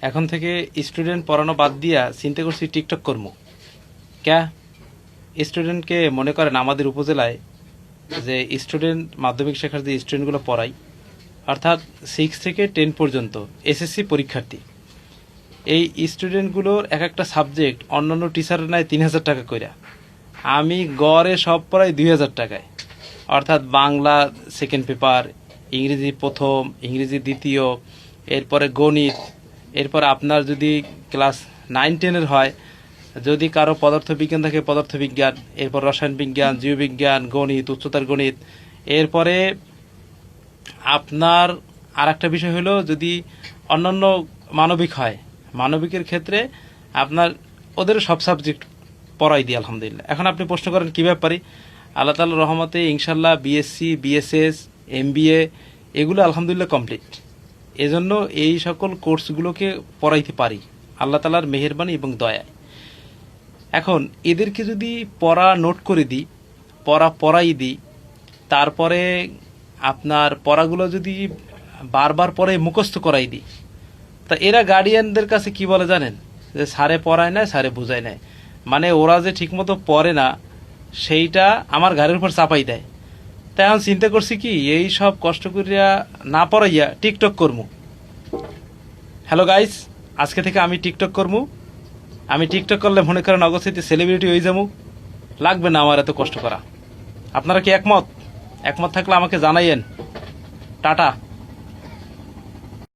এখন থেকে স্টুডেন্ট পড়ানো বাদ দিয়া চিন্তা করছি টিকটক করবো। ক্যা স্টুডেন্টকে মনে করেন আমাদের উপজেলায় যে স্টুডেন্ট মাধ্যমিক শাখার যে স্টুডেন্টগুলো পড়াই, অর্থাৎ 6 থেকে 10 পর্যন্ত এসএসসি পরীক্ষার্থী, এই স্টুডেন্টগুলোর এক একটা সাবজেক্ট অন্যান্য টিচার নেয় 3000 টাকা কইরা, আমি গড়ে সব পড়াই 2000 টাকায়। অর্থাৎ বাংলা সেকেন্ড পেপার, ইংরেজি প্রথম, ইংরেজি দ্বিতীয়, এরপরে গণিত, এরপর আপনার যদি ক্লাস 9-10-এর হয়, যদি কারো পদার্থবিজ্ঞান থাকে পদার্থবিজ্ঞান, এরপর রসায়ন বিজ্ঞান, জীববিজ্ঞান, গণিত, উচ্চতর গণিত। এরপরে আপনার আর একটা বিষয় হলো যদি অন্যান্য মানবিক হয়, মানবিকের ক্ষেত্রে আপনার ওদের সব সাবজেক্ট পড়াই দিই আলহামদুলিল্লাহ। এখন আপনি প্রশ্ন করেন কীভাবে পারি? আল্লাহ তাআলার রহমতে ইনশাল্লাহ বিএসসি, বিএসএস, এমবিএ এগুলো আলহামদুলিল্লাহ কমপ্লিট। এজন্য এই সকল কোর্সগুলোকে পড়াইতে পারি আল্লাহ তাআলার মেহেরবানি এবং দয়ায়। এখন এদেরকে যদি পড়া নোট করে দিই, পড়াই দিই, তারপরে আপনার পড়াগুলো যদি বারবার পরে মুখস্থ করাই দিই, তা এরা গার্ডিয়ানদের কাছে কি বলে জানেন? যে স্যারে পড়ায় না, স্যারে বুঝায় না। মানে ওরা যে ঠিকমতো পড়ে না সেইটা আমার ঘাড়ের উপর চাপাই দেয়। তাই এখন চিন্তা করছি কি এই সব কষ্ট করিয়া না পড়াইয়া টিকটক করবো। হ্যালো গাইস, আজকে থেকে আমি টিকটক করবো। আমি টিকটক করলে মনে করেন অগস্তিতে সেলিব্রিটি হয়ে যাবো, লাগবে না আমার এত কষ্ট করা। আপনারা কি একমত? একমত থাকলে আমাকে জানাইয়েন। টাটা।